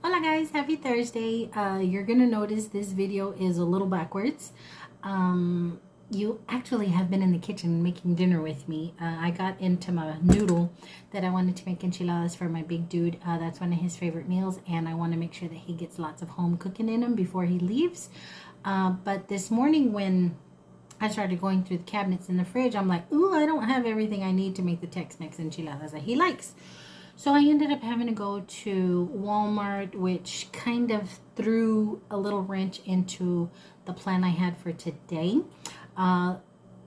Hola guys, happy Thursday. You're gonna notice this video is a little backwards. You actually have been in the kitchen making dinner with me. I got into my noodle that I wanted to make enchiladas for my big dude. That's one of his favorite meals, and I want to make sure that he gets lots of home cooking in him before he leaves. But this morning when I started going through the cabinets in the fridge, I'm like, ooh, I don't have everything I need to make the Tex-Mex enchiladas that he likes. So I ended up having to go to Walmart, which kind of threw a little wrench into the plan I had for today. I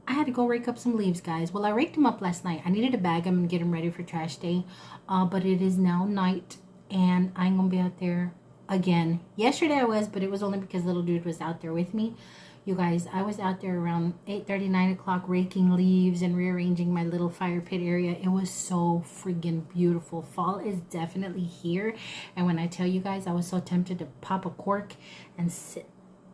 had to go rake up some leaves, guys. Well, I raked them up last night. I needed to bag them and get them ready for trash day. But it is now night, and I'm going to be out there again. Yesterday I was, but it was only because little dude was out there with me. You guys, I was out there around 8:30, 9 o'clock raking leaves and rearranging my little fire pit area. It was so friggin' beautiful. Fall is definitely here. And when I tell you guys, I was so tempted to pop a cork and sit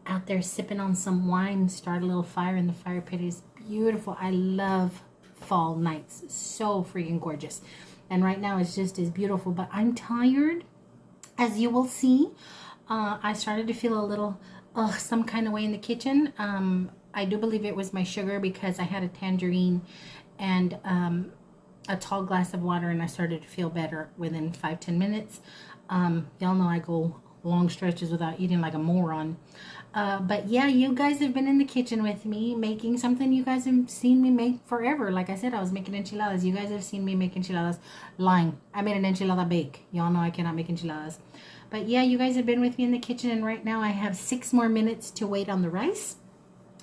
out there sipping on some wine and start a little fire in the fire pit. It's beautiful. I love fall nights. So friggin' gorgeous. And right now it's just as beautiful. But I'm tired, as you will see. I started to feel a little some kind of way in the kitchen. I do believe it was my sugar because I had a tangerine and a tall glass of water, and I started to feel better within 5-10 minutes. Y'all know I go long stretches without eating like a moron. But yeah, you guys have been in the kitchen with me making something you guys have seen me make forever. Like I said, I was making enchiladas. You guys have seen me make enchiladas. Lying. I made an enchilada bake. Y'all know I cannot make enchiladas. But yeah, you guys have been with me in the kitchen, and right now I have 6 more minutes to wait on the rice.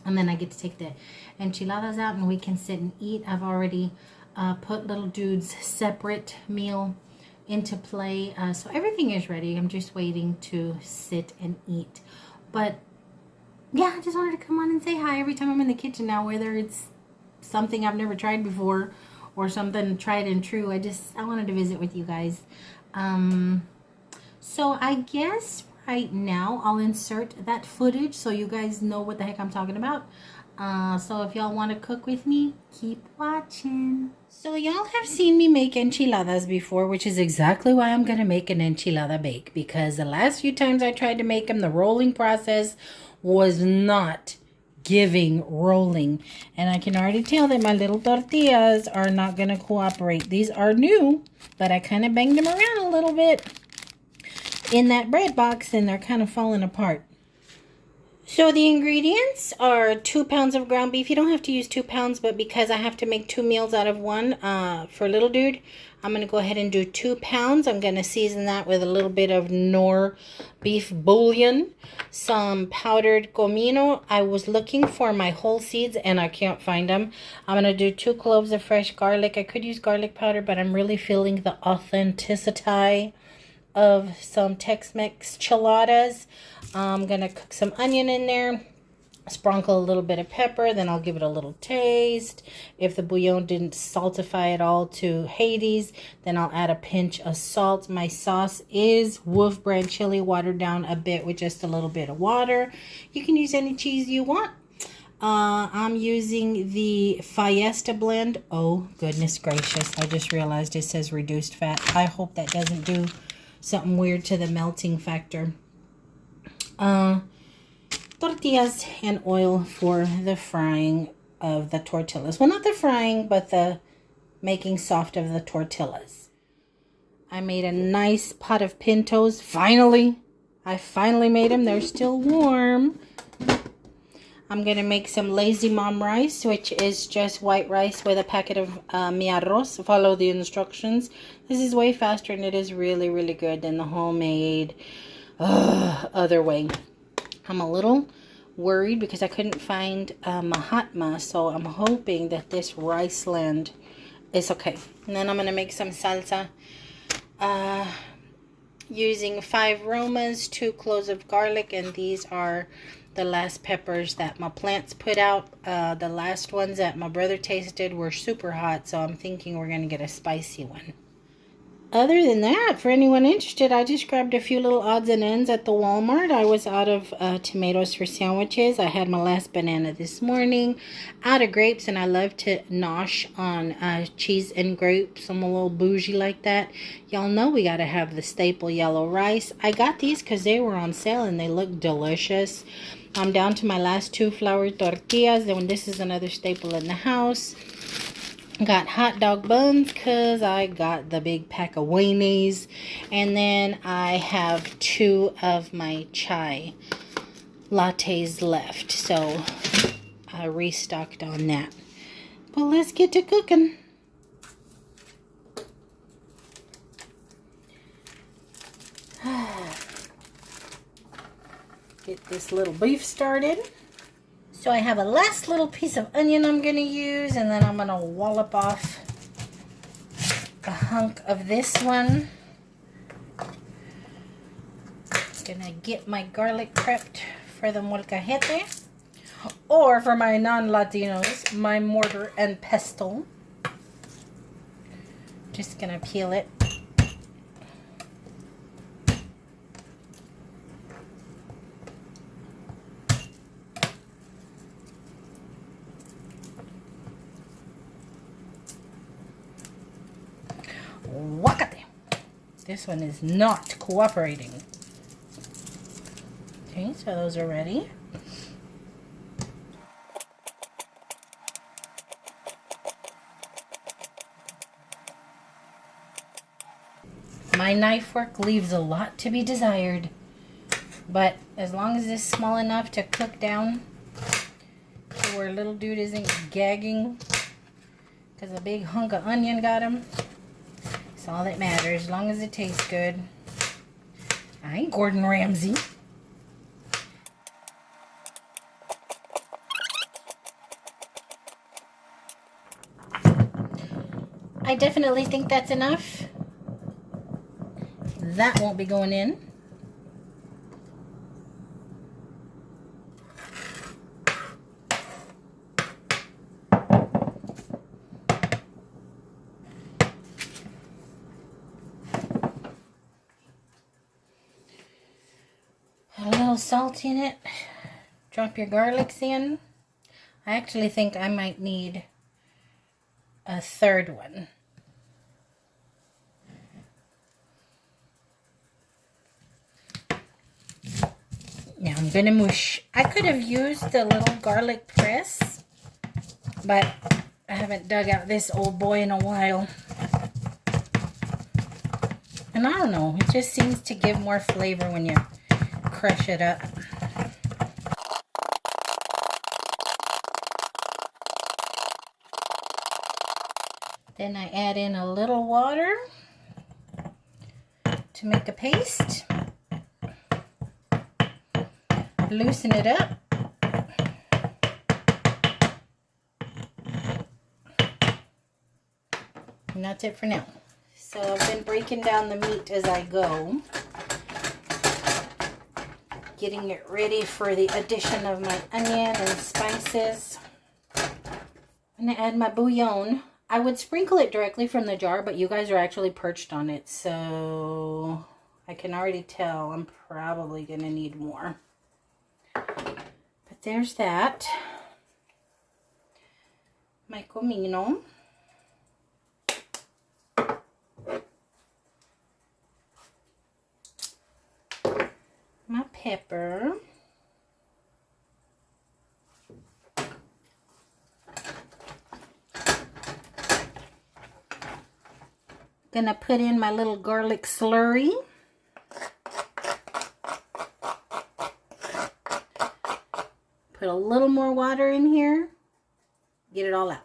And then I get to take the enchiladas out and we can sit and eat. I've already put little dude's separate meal into play. So everything is ready. I'm just waiting to sit and eat. But yeah, I just wanted to come on and say hi every time I'm in the kitchen now, whether it's something I've never tried before or something tried and true. I wanted to visit with you guys. So I guess right now I'll insert that footage so you guys know what the heck I'm talking about. So if y'all want to cook with me, keep watching. So y'all have seen me make enchiladas before, which is exactly why I'm going to make an enchilada bake. Because the last few times I tried to make them, the rolling process was not giving rolling. And I can already tell that my little tortillas are not going to cooperate. These are new, but I kind of banged them around a little bit in that bread box, and they're kind of falling apart. So the ingredients are 2 pounds of ground beef. You don't have to use 2 pounds, but because I have to make 2 meals out of one for little dude, I'm going to go ahead and do 2 pounds. I'm going to season that with a little bit of Knorr beef bouillon, some powdered comino. I was looking for my whole seeds and I can't find them. I'm going to do 2 cloves of fresh garlic. I could use garlic powder, but I'm really feeling the authenticity of some Tex-Mex chiladas. I'm gonna cook some onion in there, sprinkle a little bit of pepper, then I'll give it a little taste. If the bouillon didn't saltify at all to Hades, then I'll add a pinch of salt. My sauce is Wolf brand chili, watered down a bit with just a little bit of water. You can use any cheese you want. I'm using the Fiesta blend. Oh goodness gracious, I just realized it says reduced fat. I hope that doesn't do something weird to the melting factor. Tortillas and oil for the frying of the tortillas. Well, not the frying, but the making soft of the tortillas. I made a nice pot of pintos. Finally, I finally made them. They're still warm. I'm going to make some lazy mom rice, which is just white rice with a packet of mi arroz. Follow the instructions. This is way faster, and it is really, really good than the homemade other way. I'm a little worried because I couldn't find mahatma, so I'm hoping that this rice land is okay. And then I'm going to make some salsa using 5 romas, 2 cloves of garlic, and these are the last peppers that my plants put out. The last ones that my brother tasted were super hot, so I'm thinking we're going to get a spicy one. Other than that, for anyone interested, I just grabbed a few little odds and ends at the Walmart. I was out of tomatoes for sandwiches. I had my last banana this morning. Out of grapes, and I love to nosh on cheese and grapes. I'm a little bougie like that. Y'all know we got to have the staple yellow rice. I got these because they were on sale and they look delicious. I'm down to my last 2 flour tortillas. Then this is another staple in the house. Got hot dog buns because I got the big pack of Wayneys. And then I have 2 of my chai lattes left. So I restocked on that. But let's get to cooking. Get this little beef started. So I have a last little piece of onion I'm going to use, and then I'm going to wallop off a hunk of this one. Going to get my garlic prepped for the molcajete, or for my non-Latinos, my mortar and pestle. Just going to peel it. Wakate. This one is not cooperating. Okay, so those are ready. My knife work leaves a lot to be desired, but as long as it's small enough to cook down to where little dude isn't gagging because a big hunk of onion got him, that's all that matters, as long as it tastes good. I ain't Gordon Ramsay. I definitely think that's enough. That won't be going in. A little salt in it. Drop your garlics in. I actually think I might need a third one. Now I'm gonna mush. I could have used the little garlic press, but I haven't dug out this old boy in a while. And I don't know, it just seems to give more flavor when you crush it up. Then I add in a little water to make a paste. Loosen it up. And that's it for now. So I've been breaking down the meat as I go, getting it ready for the addition of my onion and spices. I'm going to add my bouillon. I would sprinkle it directly from the jar, but you guys are actually perched on it, so I can already tell I'm probably going to need more. But there's that. My comino. My pepper. Gonna put in my little garlic slurry. Put a little more water in here. Get it all out.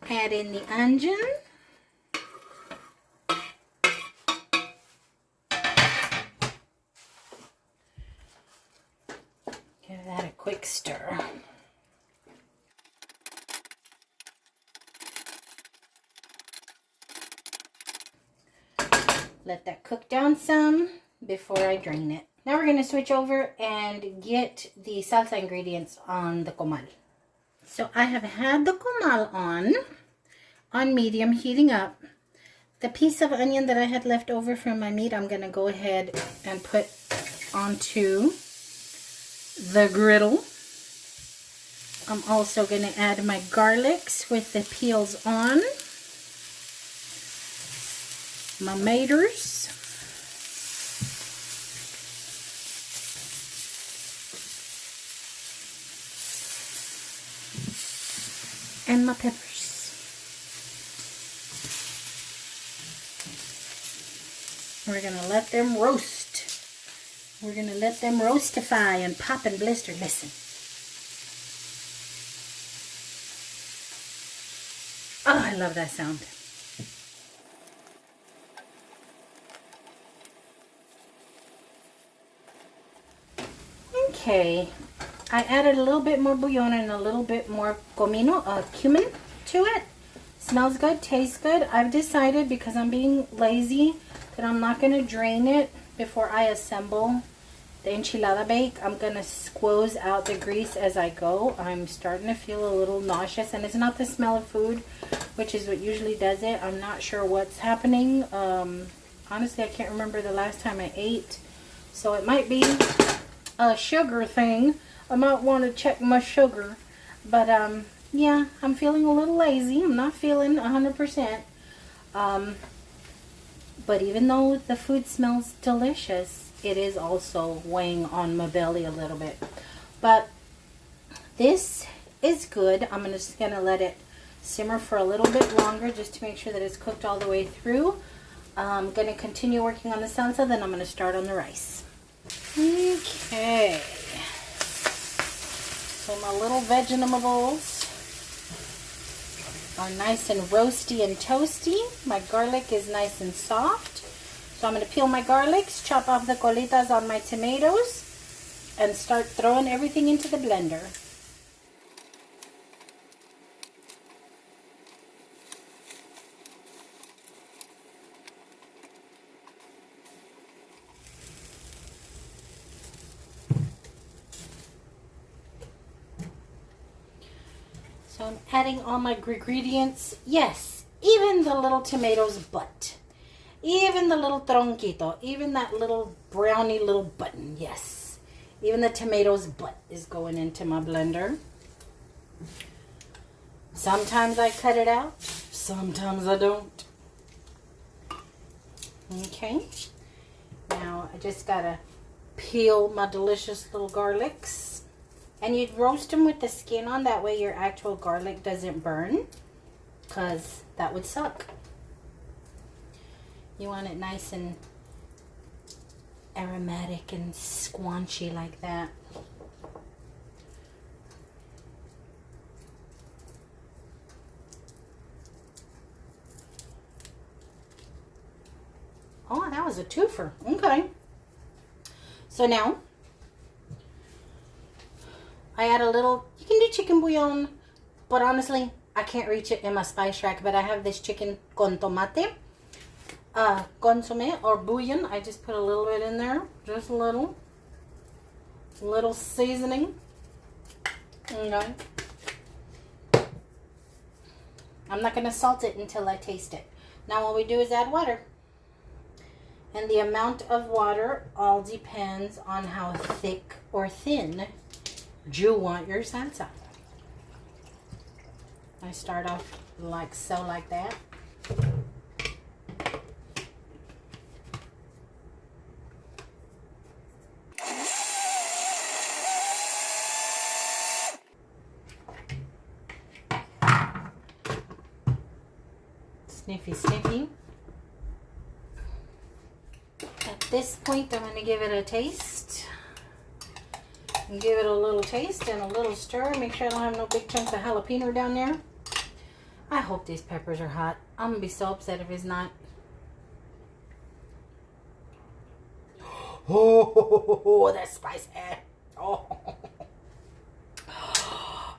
Add in the onion. Give that a quick stir. Let that cook down some before I drain it. Now we're going to switch over and get the salsa ingredients on the comal. So I have had the comal on medium, heating up. The piece of onion that I had left over from my meat, I'm going to go ahead and put onto the griddle. I'm also going to add my garlics with the peels on. My maters. And my peppers. We're going to let them roast. We're going to let them roastify and pop and blister. Listen. Oh, I love that sound. Okay. I added a little bit more bouillon and a little bit more comino, cumin to it. Smells good, tastes good. I've decided, because I'm being lazy, that I'm not going to drain it before I assemble the enchilada bake. I'm going to squeeze out the grease as I go. I'm starting to feel a little nauseous, and it's not the smell of food, which is what usually does it. I'm not sure what's happening. Honestly, I can't remember the last time I ate, so it might be a sugar thing. I might want to check my sugar, but yeah, I'm feeling a little lazy. I'm not feeling 100%. But even though the food smells delicious, it is also weighing on my belly a little bit. But this is good. I'm just going to let it simmer for a little bit longer just to make sure that it's cooked all the way through. I'm going to continue working on the salsa, then I'm going to start on the rice. Okay. So my little vegetables are nice and roasty and toasty. My garlic is nice and soft. So I'm going to peel my garlics, chop off the colitas on my tomatoes, and start throwing everything into the blender. So I'm adding all my ingredients. Yes, even the little tomato's butt. Even the little tronquito. Even that little brownie little button. Yes. Even the tomato's butt is going into my blender. Sometimes I cut it out. Sometimes I don't. Okay. Now I just gotta peel my delicious little garlics. And you'd roast them with the skin on, that way your actual garlic doesn't burn, because that would suck. You want it nice and aromatic and squanchy like that. Oh, that was a twofer. Okay. So now I add a little, you can do chicken bouillon, but honestly, I can't reach it in my spice rack, but I have this chicken con tomate, consomme or bouillon. I just put a little bit in there, just a little seasoning. Okay. I'm not going to salt it until I taste it. Now what we do is add water. And the amount of water all depends on how thick or thin you want your salsa. I start off like so, like that. Sniffy, sniffy. At this point, I'm going to give it a taste. Give it a little taste and a little stir. Make sure I don't have no big chunks of jalapeno down there. I hope these peppers are hot. I'm going to be so upset if it's not. Oh, that's spicy. Oh.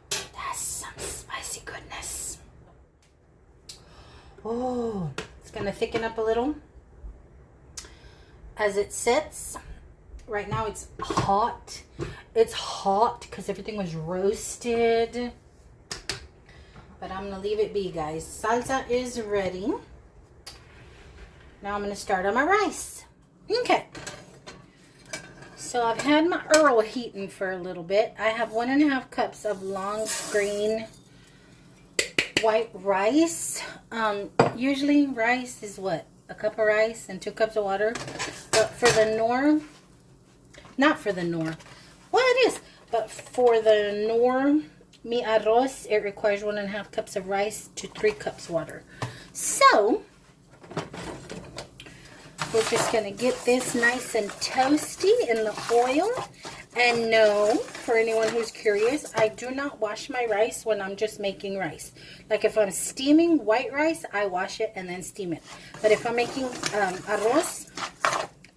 That's some spicy goodness. Oh, it's going to thicken up a little as it sits. Right now it's hot. It's hot because everything was roasted. But I'm going to leave it be, guys. Salsa is ready. Now I'm going to start on my rice. Okay. So I've had my Earl heating for a little bit. I have 1.5 cups of long grain white rice. Usually rice is what? A cup of rice and 2 cups of water. But for the norm, not for the norm. Well, it is. But for the norm, mi arroz, it requires 1.5 cups of rice to 3 cups water. So, we're just going to get this nice and toasty in the oil. And no, for anyone who's curious, I do not wash my rice when I'm just making rice. Like if I'm steaming white rice, I wash it and then steam it. But if I'm making arroz,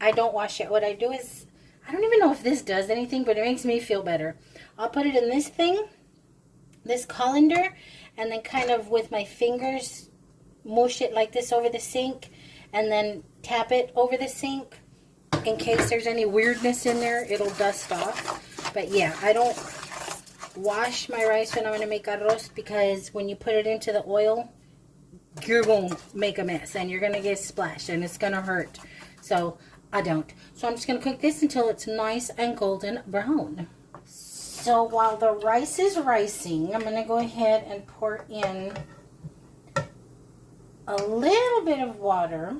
I don't wash it. What I do is, I don't even know if this does anything, but it makes me feel better. I'll put it in this thing, this colander, and then kind of with my fingers, mush it like this over the sink, and then tap it over the sink. In case there's any weirdness in there, it'll dust off. But yeah, I don't wash my rice when I'm going to make arroz, because when you put it into the oil, you're going to make a mess and you're going to get splashed and it's going to hurt. So I don't. So I'm just going to cook this until it's nice and golden brown. So while the rice is ricing, I'm going to go ahead and pour in a little bit of water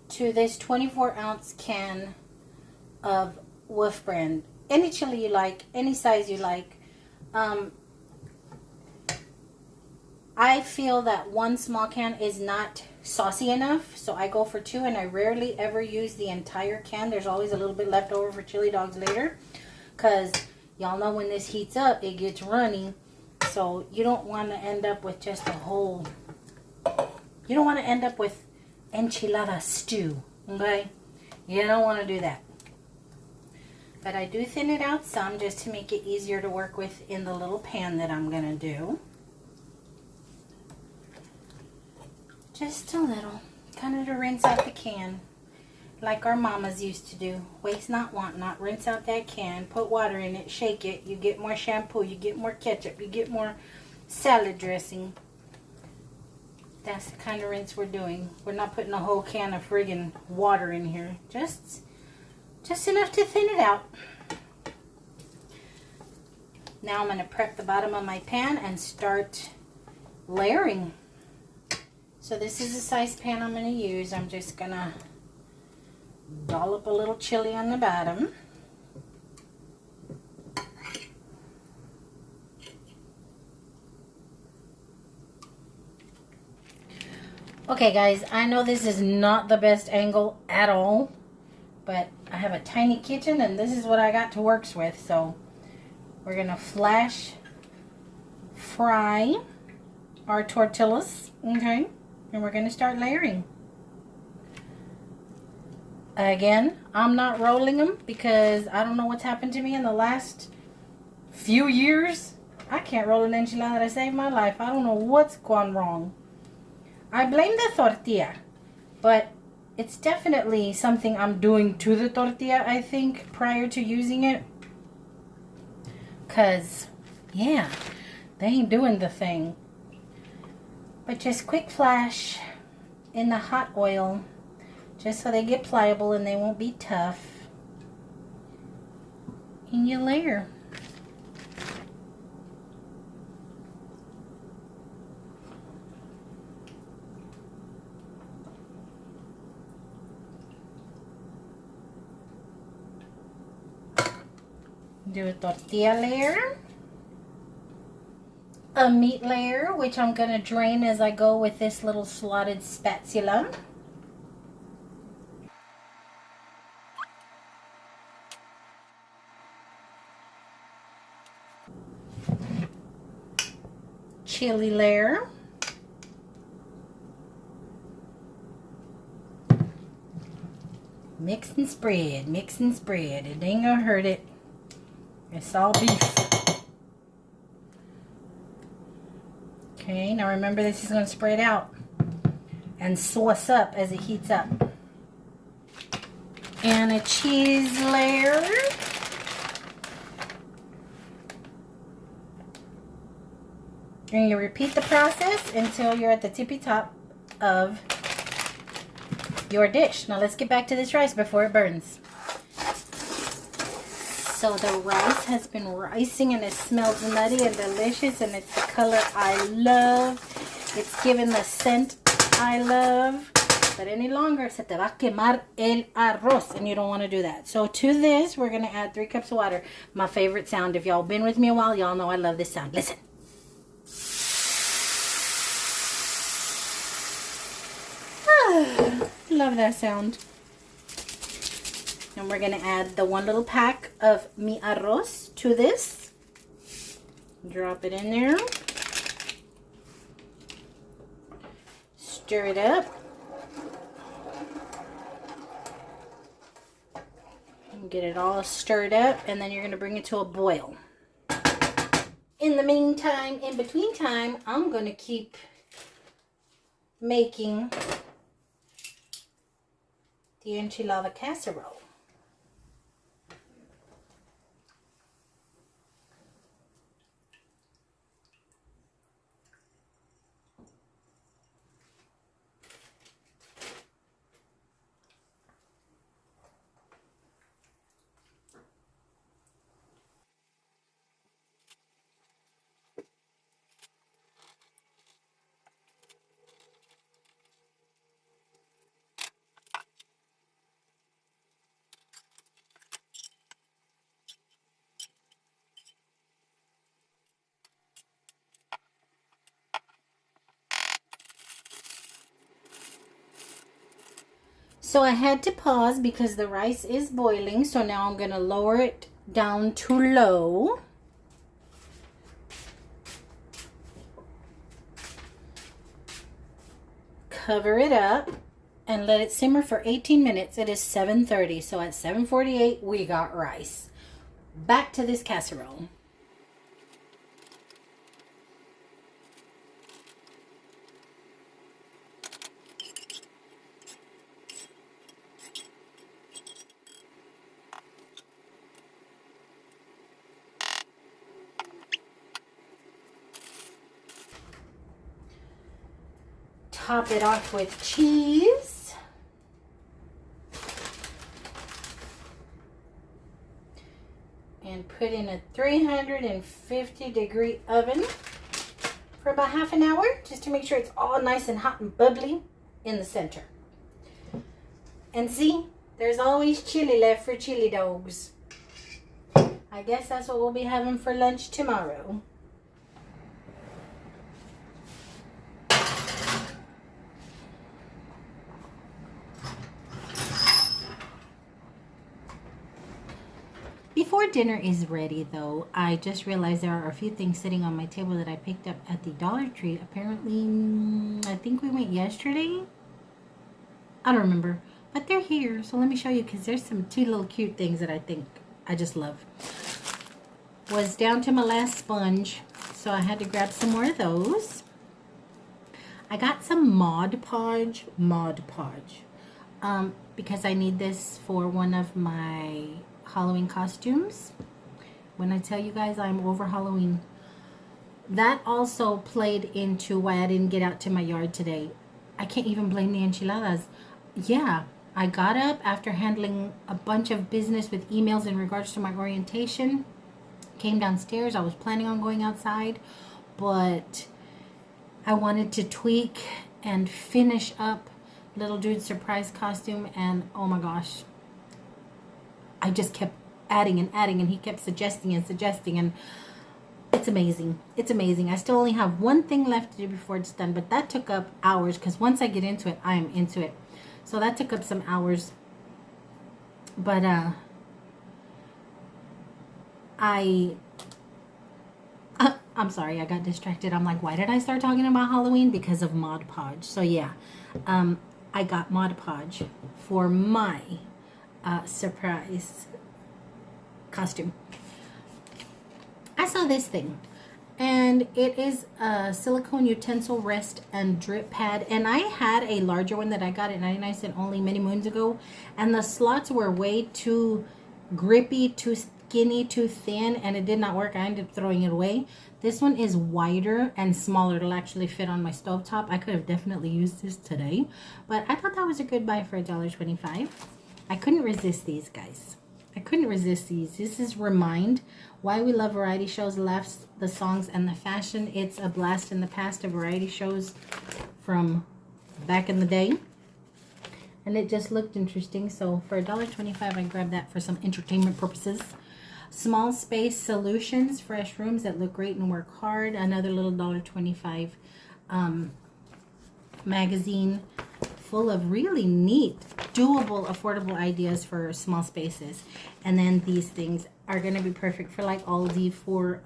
to this 24-ounce can of Wolf Brand. Any chili you like, any size you like. I feel that 1 small can is not saucy enough, so I go for 2, and I rarely ever use the entire can. There's always a little bit left over for chili dogs later, because y'all know when this heats up, it gets runny. So you don't want to end up with just a whole, you don't want to end up with enchilada stew, okay? You don't want to do that. But I do thin it out some just to make it easier to work with in the little pan that I'm going to do. Just a little, kind of to rinse out the can, like our mamas used to do. Waste not, want not. Rinse out that can, put water in it, shake it. You get more shampoo, you get more ketchup, you get more salad dressing. That's the kind of rinse we're doing. We're not putting a whole can of friggin' water in here. Just enough to thin it out. Now I'm going to prep the bottom of my pan and start layering. So this is the size pan I'm going to use. I'm just going to dollop a little chili on the bottom. Okay guys, I know this is not the best angle at all, but I have a tiny kitchen and this is what I got to work with. So we're going to flash fry our tortillas, okay? And we're going to start layering. Again, I'm not rolling them because I don't know what's happened to me in the last few years. I can't roll an enchilada to save my life. I don't know what's gone wrong. I blame the tortilla, but it's definitely something I'm doing to the tortilla, I think, prior to using it. Because, yeah, they ain't doing the thing. But just quick flash in the hot oil, just so they get pliable and they won't be tough. And you layer. Do a tortilla layer, a meat layer, which I'm going to drain as I go with this little slotted spatula. Chili layer. Mix and spread, mix and spread. It ain't gonna hurt it. It's all beef. Okay, now remember this is going to spread out and sauce up as it heats up. and a cheese layer. And you repeat the process until you're at the tippy top of your dish. Now let's get back to this rice before it burns. So the rice has been rising and it smells nutty and delicious, and it's the color I love. It's given the scent I love. But any longer, se te va a quemar el arroz, and you don't want to do that. So to this, we're going to add 3 cups of water. My favorite sound. If y'all been with me a while, y'all know I love this sound. Listen. Love that sound. And we're going to add the 1 little pack of mi arroz to this. Drop it in there. Stir it up. Get it all stirred up, and then you're going to bring it to a boil. In the meantime, in between time, I'm going to keep making the enchilada casserole. So I had to pause because the rice is boiling. So now I'm going to lower it down to low. Cover it up and let it simmer for 18 minutes. It is 7:30. So at 7:48, we got rice. Back to this casserole. Top it off with cheese. And put in a 350-degree oven for about half an hour, just to make sure it's all nice and hot and bubbly in the center. And see, there's always chili left for chili dogs. I guess that's what we'll be having for lunch tomorrow. Before dinner is ready, though, I just realized there are a few things sitting on my table that I picked up at the Dollar Tree. Apparently, I think we went yesterday. I don't remember, but they're here. So let me show you, because there's some 2 little cute things that I think I just love. Was down to my last sponge, so I had to grab some more of those. I got some Mod Podge, because I need this for one of my Halloween costumes. When I tell you guys I'm over Halloween, that also played into why I didn't get out to my yard today. I can't even blame the enchiladas. Yeah, I got up after handling a bunch of business with emails in regards to my orientation. Came downstairs. I was planning on going outside, but I wanted to tweak and finish up little dude's surprise costume, and oh my gosh, I just kept adding and adding, and he kept suggesting and suggesting, and it's amazing. It's amazing. I still only have one thing left to do before it's done, but that took up hours, because once I get into it, I am into it. So that took up some hours. But I'm sorry, I got distracted. I'm like, why did I start talking about Halloween? Because of Mod Podge. So yeah, I got Mod Podge for my surprise costume. I saw this thing. And it is a silicone utensil rest and drip pad. And I had a larger one that I got at 99 cents only many moons ago, and the slots were way too grippy, too skinny, too thin, and it did not work. I ended up throwing it away. This one is wider and smaller. It'll actually fit on my stovetop. I could have definitely used this today, but I thought that was a good buy for $1.25. I couldn't resist these, guys. I couldn't resist these. This is Remind, Why We Love Variety Shows, Laughs, the Songs, and the Fashion. It's a blast in the past of variety shows from back in the day. And it just looked interesting. So for $1.25, I grabbed that for some entertainment purposes. Small Space Solutions, fresh rooms that look great and work hard. Another little $1.25 magazine full of really neat, doable, affordable ideas for small spaces. And then these things are going to be perfect for like Aldi, for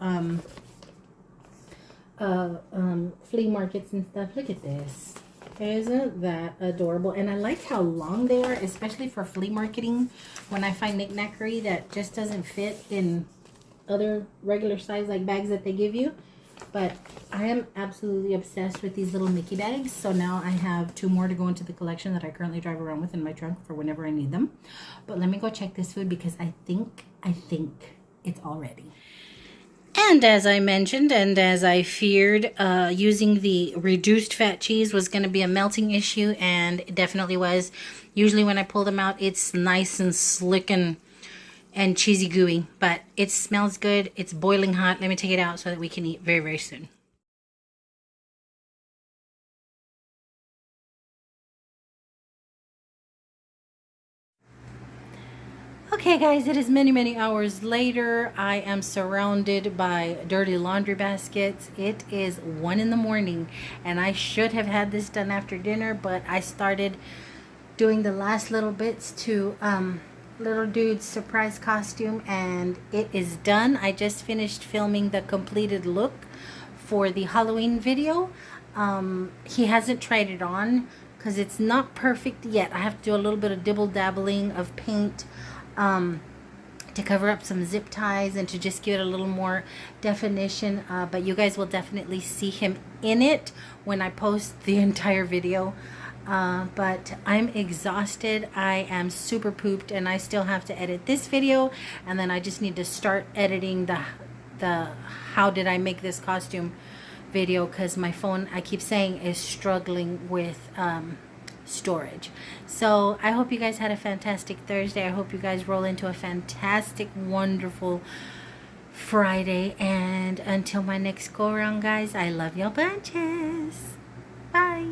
flea markets and stuff. Look at this. Isn't that adorable? And I like how long they are, especially for flea marketing, when I find knickknackery that just doesn't fit in other regular size like bags that they give you. But I am absolutely obsessed with these little Mickey bags. So now I have 2 more to go into the collection that I currently drive around with in my trunk for whenever I need them. But let me go check this food because I think it's all ready. And as I mentioned, and as I feared, using the reduced fat cheese was going to be a melting issue, and it definitely was. Usually when I pull them out, it's nice and slick and cheesy gooey, but it smells good. It's boiling hot. Let me take it out so that we can eat very, very soon. Okay guys, it is many, many hours later. I am surrounded by dirty laundry baskets. It is 1 in the morning, and I should have had this done after dinner, but I started doing the last little bits to little dude's surprise costume, and it is done. I just finished filming the completed look for the Halloween video. He hasn't tried it on because it's not perfect yet. I have to do a little bit of dibble dabbling of paint to cover up some zip ties and to just give it a little more definition, but you guys will definitely see him in it when I post the entire video. But I'm exhausted. I am super pooped, and I still have to edit this video, and then I just need to start editing the how did I make this costume video, because my phone, I keep saying, is struggling with storage. So I hope you guys had a fantastic Thursday. I hope you guys roll into a fantastic, wonderful Friday, and until my next go around, guys, I love y'all bunches. Bye.